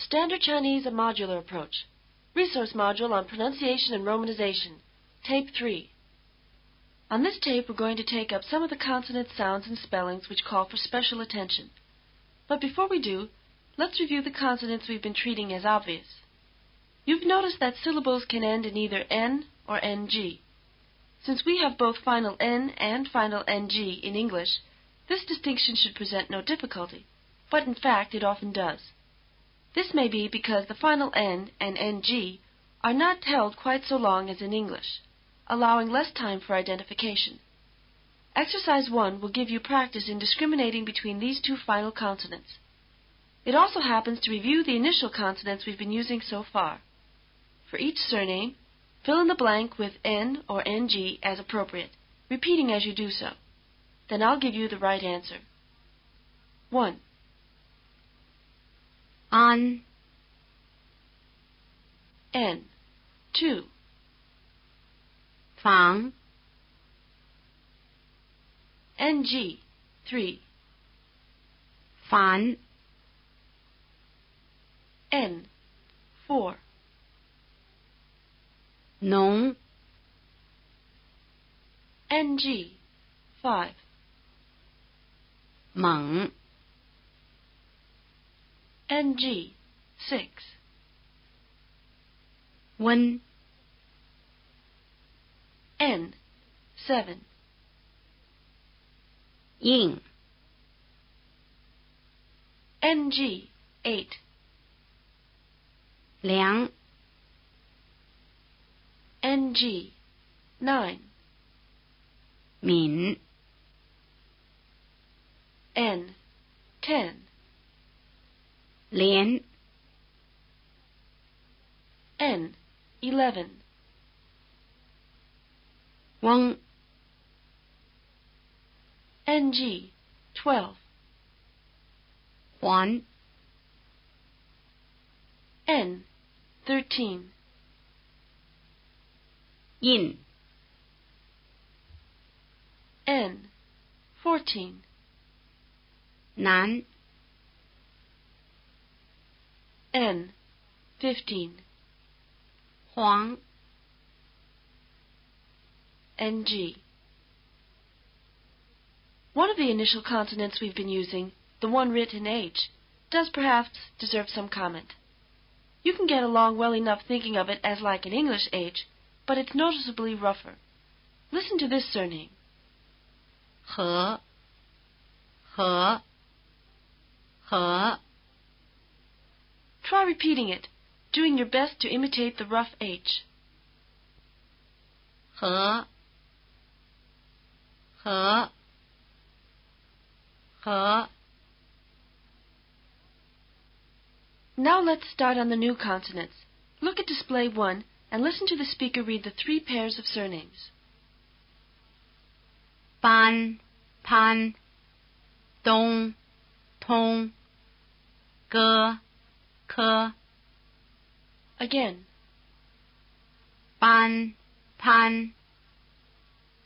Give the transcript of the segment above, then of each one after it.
Standard Chinese, a modular approach. Resource module on pronunciation and romanization. Tape 3. On this tape, we're going to take up some of the consonant sounds and spellings which call for special attention. But before we do, let's review the consonants we've been treating as obvious. You've noticed that syllables can end in either N or NG. Since we have both final N and final NG in English, this distinction should present no difficulty, but in fact it often does. This may be because the final N and NG are not held quite so long as in English, allowing less time for identification. Exercise 1 will give you practice in discriminating between these two final consonants. It also happens to review the initial consonants we've been using so far. For each surname, fill in the blank with N or NG as appropriate, repeating as you do so. Then I'll give you the right answer. 1. An, N. 2. Fang, NG. 3. Fan, N. 4. Nong, NG. 5. Meng, NG. 6. Wen, N. 7. Yin, NG. 8. Liang, NG. 9. Min, N. 10. Lian, N. 11. Wang, NG. 12. Huan, N. 13. Yin, N. 14. Nan, N. 15. Huang, NG. One of the initial consonants we've been using, the one written H, does perhaps deserve some comment. You can get along well enough thinking of it as like an English H, but it's noticeably rougher. Listen to this surname. He, He, He, Try repeating it, doing your best to imitate the rough H. He, He, He. Now let's start on the new consonants. Look at display 1 and listen to the speaker read the 3 pairs of surnames. Ban, Pan, Dong, Tong, Ge, Ke. Again. Ban, Pan,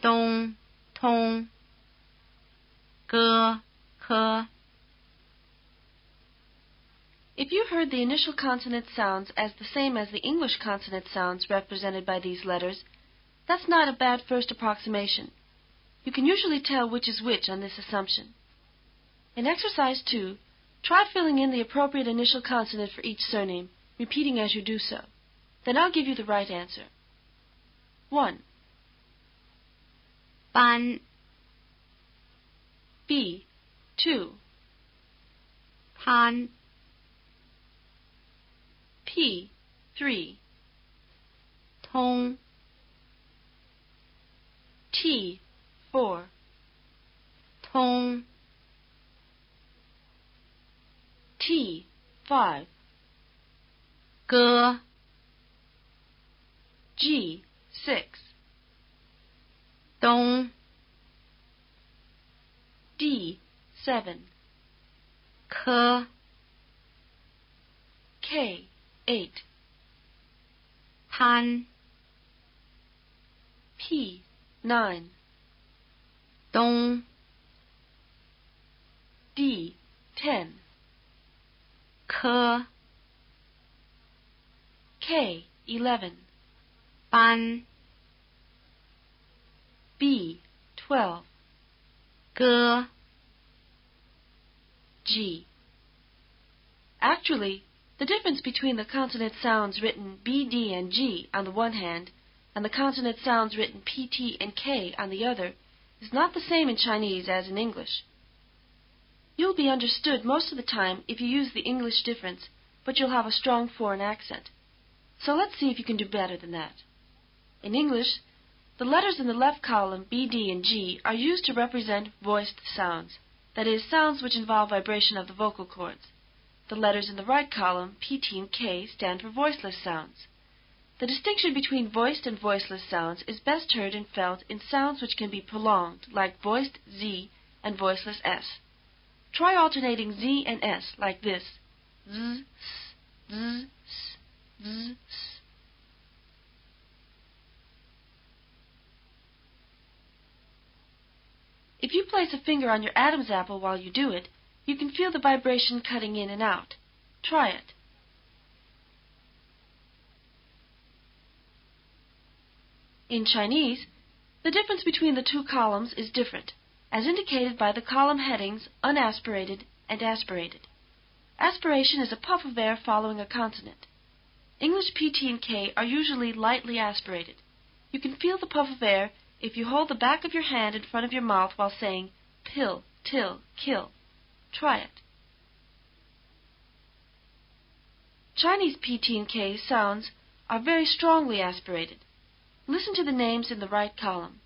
Dong, Tong, Ge, Ke. If you heard the initial consonant sounds as the same as the English consonant sounds represented by these letters, that's not a bad first approximation. You can usually tell which is which on this assumption. In exercise 2, try filling in the appropriate initial consonant for each surname, repeating as you do so. Then I'll give you the right answer. 1. Ban, B. 2. Pan, P. 3. Tong, T. 4. Tong, T. 5. Ge, G. 6. Dong, D. 7. Ke, K. 8. Pan, P. 9. Dong, D. 10. Ke, K, 11. 班 B, 12. 歌 G. Actually, the difference between the consonant sounds written B, D, and G on the one hand, and the consonant sounds written P, T, and K on the other, is not the same in Chinese as in English. You'll be understood most of the time if you use the English difference, but you'll have a strong foreign accent. So let's see if you can do better than that. In English, the letters in the left column, B, D, and G, are used to represent voiced sounds, that is, sounds which involve vibration of the vocal cords. The letters in the right column, P, T, and K, stand for voiceless sounds. The distinction between voiced and voiceless sounds is best heard and felt in sounds which can be prolonged, like voiced Z and voiceless S. Try alternating Z and S like this: Z, S, Z, S, Z, S. If you place a finger on your Adam's apple while you do it, you can feel the vibration cutting in and out. Try it. In Chinese, the difference between the two columns is different, as indicated by the column headings unaspirated and aspirated. Aspiration is a puff of air following a consonant. English P, T, and K are usually lightly aspirated. You can feel the puff of air if you hold the back of your hand in front of your mouth while saying pill, till, kill. Try it. Chinese P, T, and K sounds are very strongly aspirated. Listen to the names in the right column.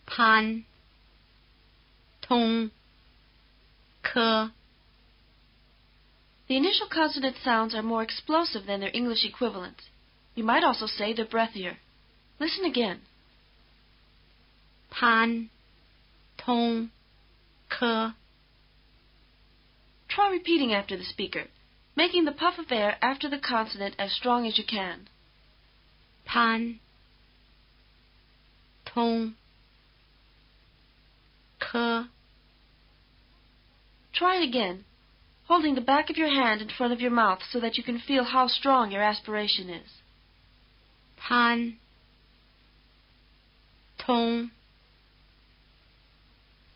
潘 通 科 The initial consonant sounds are more explosive than their English equivalents. You might also say they're breathier. Listen again. 潘通 科 Try repeating after the speaker, making the puff of air after the consonant as strong as you can. 潘通 科 Try it again, holding the back of your hand in front of your mouth so that you can feel how strong your aspiration is. 潘通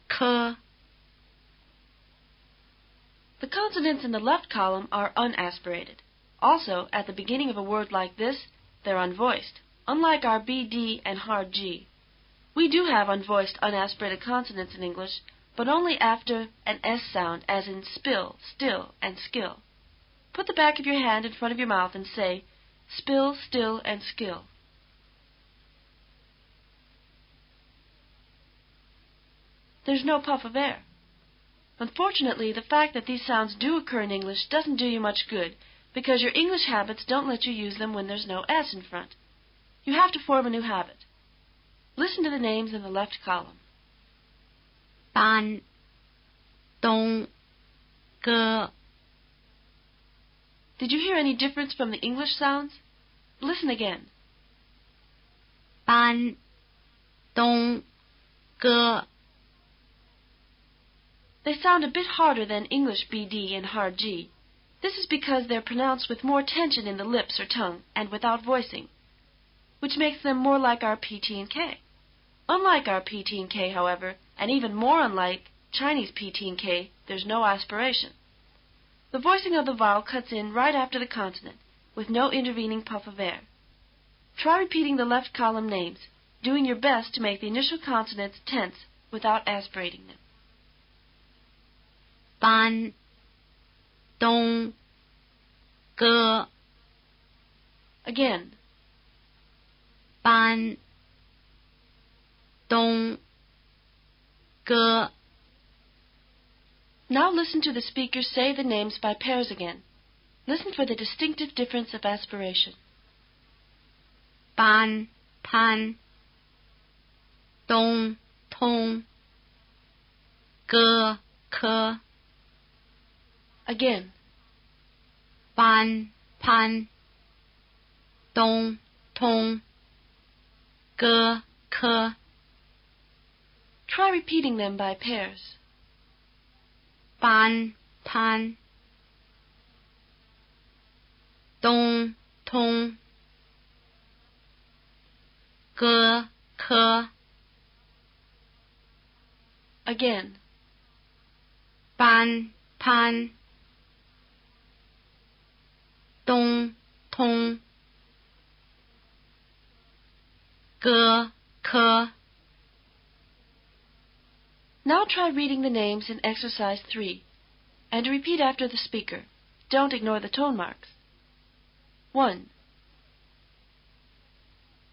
科 The consonants in the left column are unaspirated. Also, at the beginning of a word like this, they're unvoiced, unlike our B, D, and hard G. We do have unvoiced, unaspirated consonants in English, but only after an S sound, as in spill, still, and skill. Put the back of your hand in front of your mouth and say, spill, still, and skill. There's no puff of air. Unfortunately, the fact that these sounds do occur in English doesn't do you much good, because your English habits don't let you use them when there's no S in front. You have to form a new habit. Listen to the names in the left column. 班东 歌 Did you hear any difference from the English sounds? Listen again. 班东 歌 They sound a bit harder than English B, D, and hard G. This is because they're pronounced with more tension in the lips or tongue and without voicing, which makes them more like our P, T, and K. Unlike our P, T, and K, however, and even more unlike Chinese P, T, and K, there's no aspiration. The voicing of the vowel cuts in right after the consonant, with no intervening puff of air. Try repeating the left column names, doing your best to make the initial consonants tense without aspirating them. 班东 歌 Again. 班东 歌 Now listen to the speaker say the names by pairs again. Listen for the distinctive difference of aspiration. 班潘东通歌科 Again. 班潘东通歌科 Try repeating them by pairs. 班潘东通歌科 Again. 班攀东通歌科 Now try reading the names in Exercise 3 and repeat after the speaker. Don't ignore the tone marks. 1,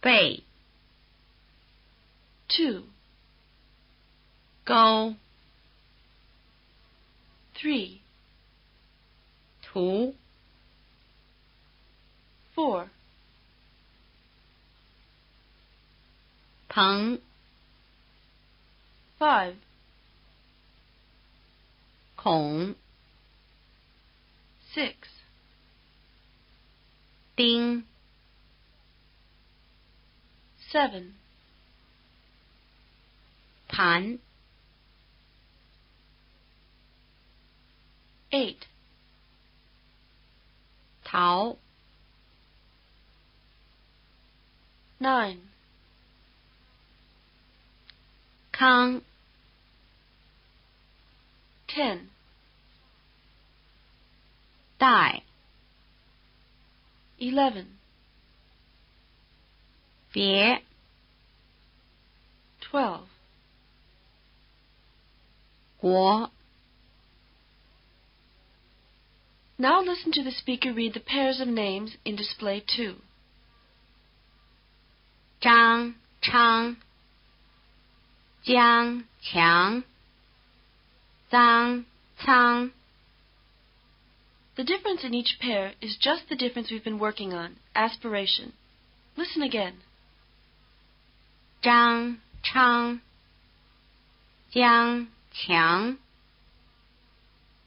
背 2, 高 3, 图 4, 棚 5, 孔 6, 钉 7, 盘 8, 桃 9, 康 10, 带 11, 别 12, 国 Now listen to the speaker read the pairs of names in Display 2. 张昌江强张仓 The difference in each pair is just the difference we've been working on, aspiration. Listen again. 张昌江强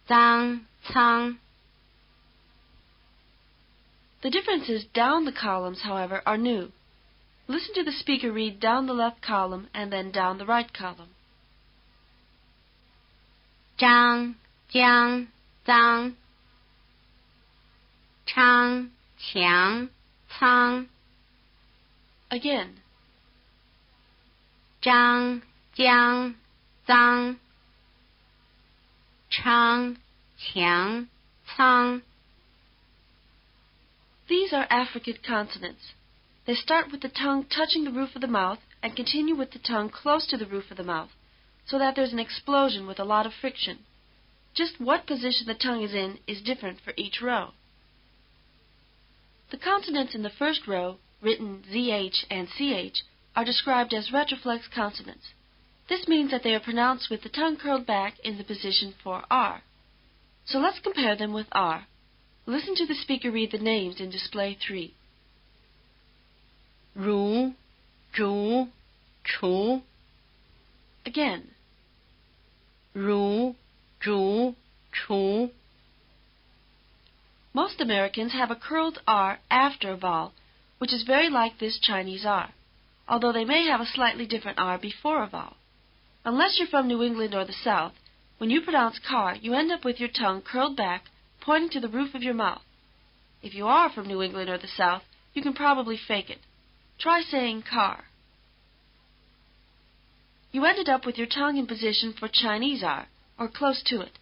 张仓 The differences down the columns, however, are new. Listen to the speaker read down the left column and then down the right column. 张江张昌强仓 Again. 张江张昌强仓 These are affricate consonants. They start with the tongue touching the roof of the mouth and continue with the tongue close to the roof of the mouth, so that there's an explosion with a lot of friction. Just what position the tongue is in is different for each row. The consonants in the first row, written ZH and CH, are described as retroflex consonants. This means that they are pronounced with the tongue curled back in the position for R. So let's compare them with R. Listen to the speaker read the names in Display 3. 如竹锄 Again. 如竹锄 Most Americans have a curled R after a vowel, which is very like this Chinese R, although they may have a slightly different R before a vowel. Unless you're from New England or the South, when you pronounce car, you end up with your tongue curled back, pointing to the roof of your mouth. If you are from New England or the South, you can probably fake it. Try saying car. You ended up with your tongue in position for Chinese R, or close to it.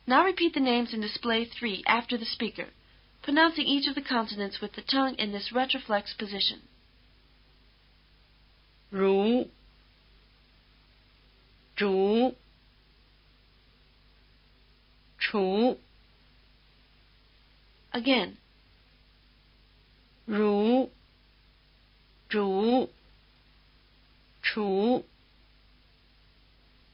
Now repeat the names in Display 3 after the speaker, pronouncing each of the consonants with the tongue in this retroflex position. 如竹锄 Again. 如竹锄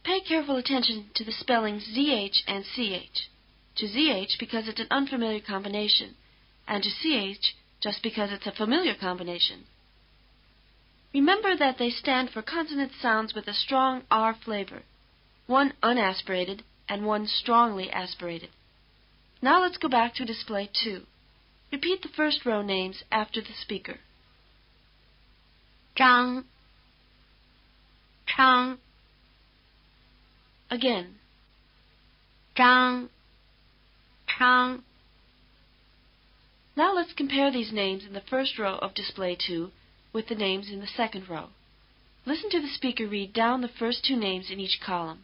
Pay careful attention to the spellings ZH and CH. To ZH because it's an unfamiliar combination, and to CH just because it's a familiar combination. Remember that they stand for consonant sounds with a strong R flavor, one unaspirated and one strongly aspirated. Now let's go back to Display 2. Repeat the first row names after the speaker. 张昌 Again. 张昌 Now let's compare these names in the first row of Display 2 with the names in the second row. Listen to the speaker read down the first two names in each column.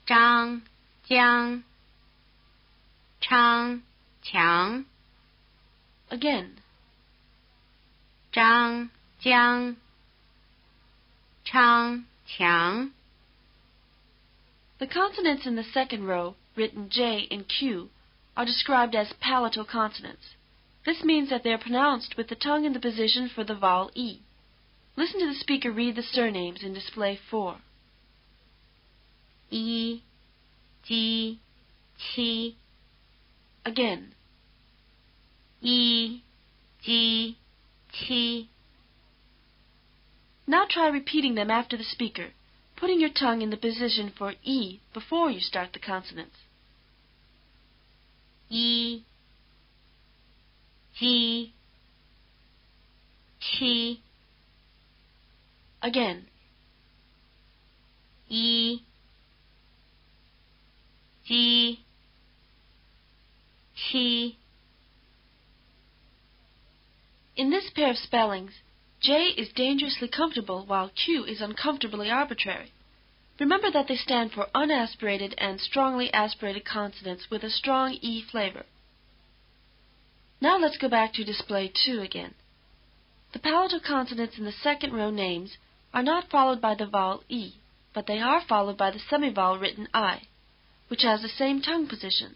张江昌强 Again. 张江昌强 The consonants in the second row, written J and Q, are described as palatal consonants. This means that they are pronounced with the tongue in the position for the vowel E. Listen to the speaker read the surnames in Display 4. 一鸡七 Again. 一鸡七 Now try repeating them after the speaker, putting your tongue in the position for E before you start the consonants. 一鸡七 Again. 一鸡七 In this pair of spellings, J is dangerously comfortable while Q is uncomfortably arbitrary. Remember that they stand for unaspirated and strongly aspirated consonants with a strong E flavor. Now let's go back to Display 2 again. The palatal consonants in the second row names are not followed by the vowel E, but they are followed by the semivowel written I, which has the same tongue position.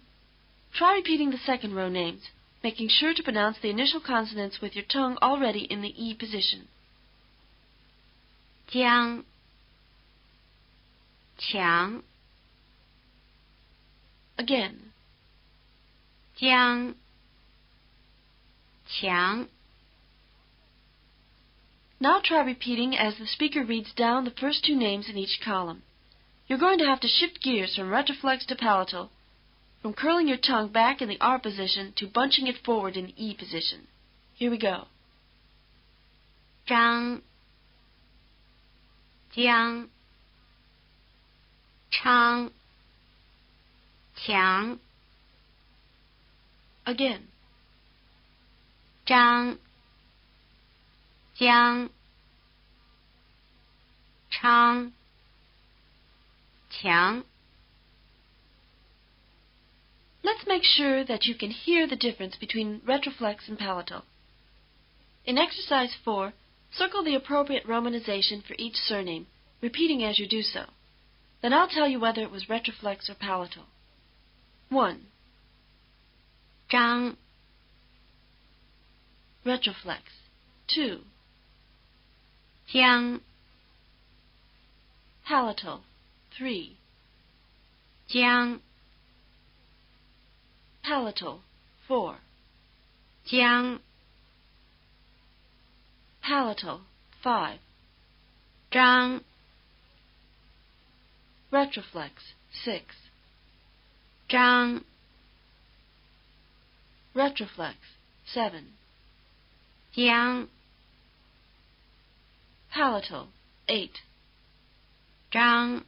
Try repeating the second row names, making sure to pronounce the initial consonants with your tongue already in the E position. 江强 Again. 江强 Now try repeating as the speaker reads down the first two names in each column. You're going to have to shift gears from retroflex to palatal, from curling your tongue back in the R position to bunching it forward in the E position. Here we go. 张江昌强 Again. 张江昌强 Let's make sure that you can hear the difference between retroflex and palatal. In Exercise 4, circle the appropriate romanization for each surname, repeating as you do so. Then I'll tell you whether it was retroflex or palatal. 1. 张 Retroflex. 2. 江 Palatal. 3. 江 Palatal. 4. 江 Palatal. 5. 张 Retroflex. 6. 张 Retroflex. 7. 江 Palatal. 8. 张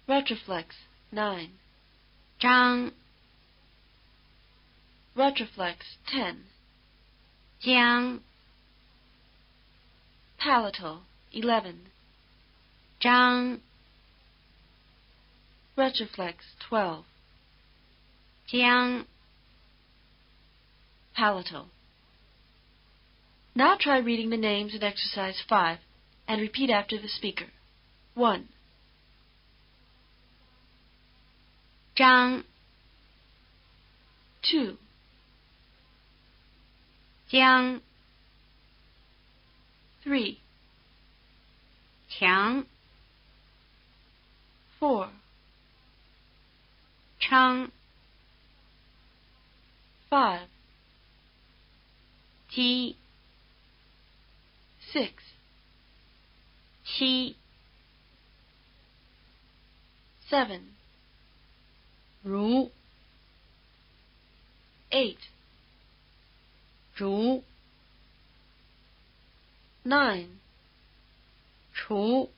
Retroflex. 9. 张 Retroflex. 10. 江 Palatal. 11. 张 Retroflex. 12. 江 Palatal. Now try reading the names in Exercise 5 and repeat after the speaker. 1. 张 2. 江 3. 强 4. 昌 5. 鸡 6. 七 7. 如 8. 如 9. 除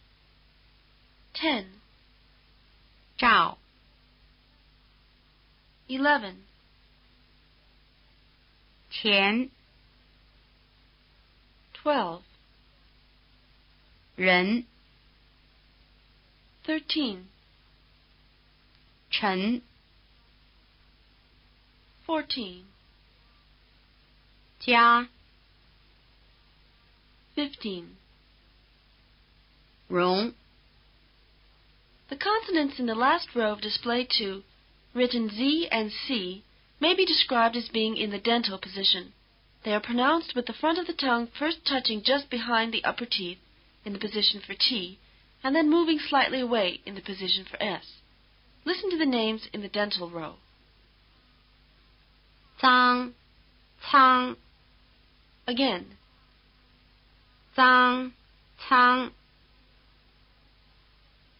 10. 照 11. 钱 12, 人 13, 陈 14, 家 15. 容 The consonants in the last row of display 2, written Z and C, may be described as being in the dental position. They are pronounced with the front of the tongue first touching just behind the upper teeth, in the position for T, and then moving slightly away in the position for S. Listen to the names in the dental row. 脏 仓 Again, 脏仓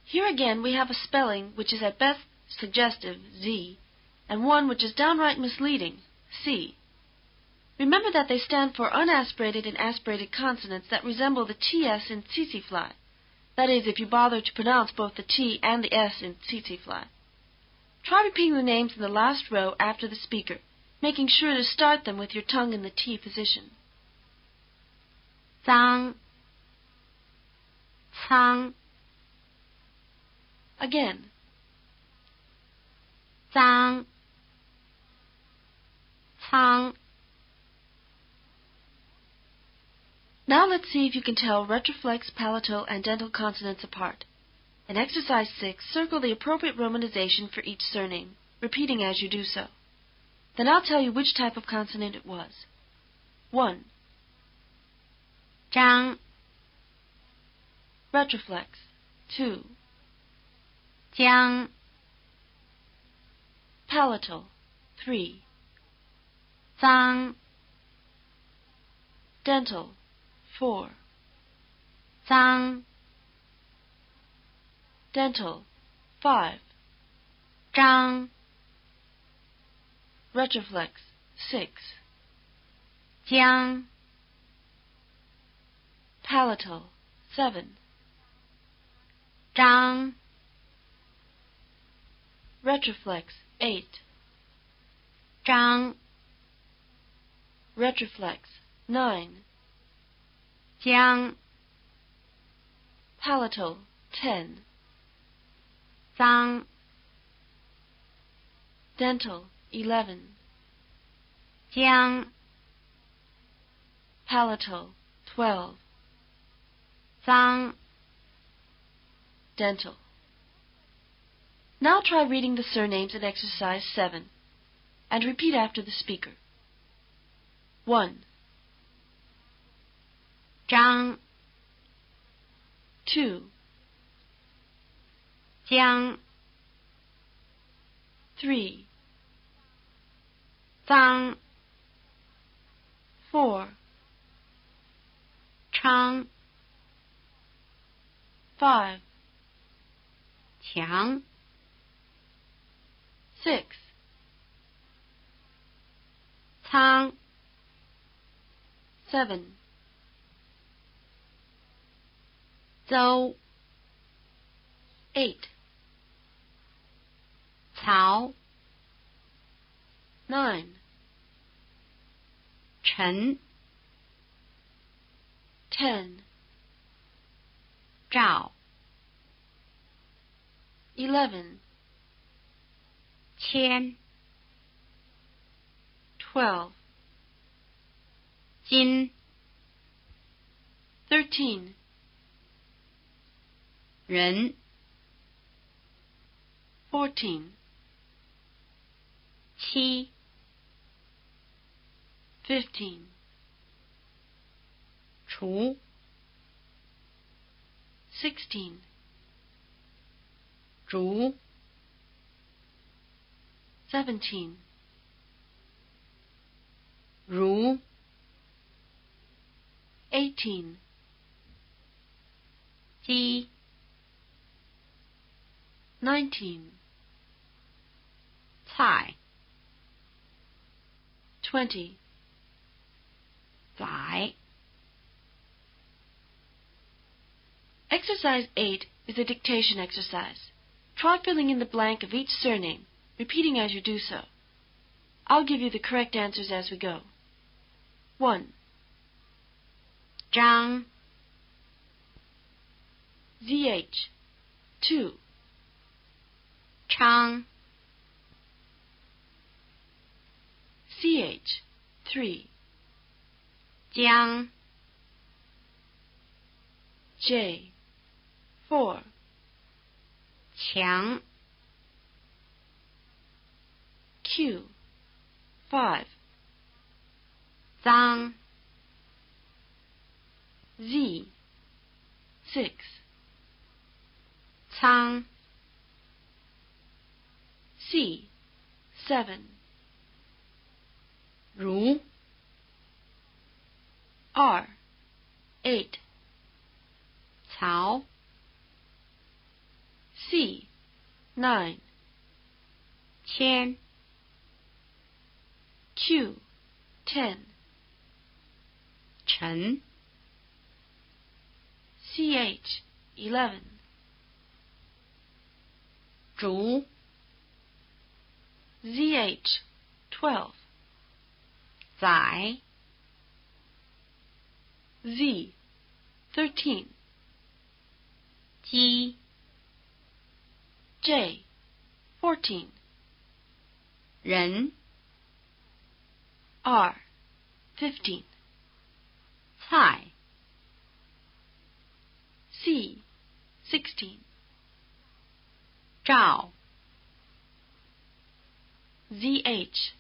here again we have a spelling which is at best suggestive, Z, and one which is downright misleading, C. Remember that they stand for unaspirated and aspirated consonants that resemble the TS in tsetse fly. That is, if you bother to pronounce both the T and the S in tsetse fly. Try repeating the names in the last row after the speaker, making sure to start them with your tongue in the T position. 脏 仓 Again, 脏仓 now let's see if you can tell retroflex, palatal, and dental consonants apart. In Exercise 6, circle the appropriate romanization for each surname, repeating as you do so. Then I'll tell you which type of consonant it was. 1. 张 Retroflex. 2. 江 Palatal. 3. 脏 Dental. 4. 脏 Dental. 5. 张 Retroflex. 6. 江 Palatal. 7. 张 Retroflex. 8. 张 Retroflex. 9. 江 Palatal. 10. 脏 Dental. 11. 江 Palatal. 12. 脏 Dental. Now try reading the surnames in Exercise 7 and repeat after the speaker. 1. 张 2. 江 3. 脏 4. 昌 5. 强 6. 仓 7. 邹 8. 曹 9. 陈 10. 赵 11. 千 12. 金 13. 人 14. 七 15. 除 16. 竹 17. 如 18. 鸡 19. 菜 20. 宰 Exercise 8 is a dictation exercise. Try filling in the blank of each surname, repeating as you do so. I'll give you the correct answers as we go. 1. 张 ZH. 2. 昌 CH. 3. 江 J. 4. 强 Q. 5. 脏 Z. 6. 仓 C. 7. 如 R. 8. 曹 C. 9. 千 Q. 10. 陈 CH. 11. 竹 ZH. 12. 载 Z. 13. 鸡 J. 14. 人 R. 15. 菜 C. 16. 照 ZH.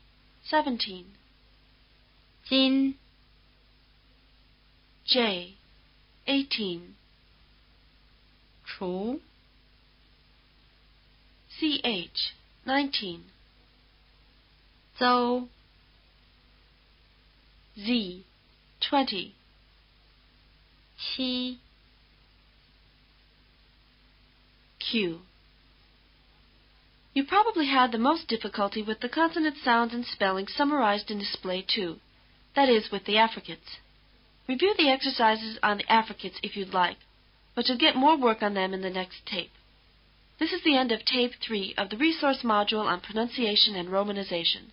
17. 金 J. 18. 厨 CH. 19. 邹 Z. 20. 七 Q. You probably had the most difficulty with the consonant sounds and spelling summarized in Display 2, that is, with the affricates. Review the exercises on the affricates if you'd like, but you'll get more work on them in the next tape. This is the end of Tape 3 of the Resource Module on Pronunciation and Romanization.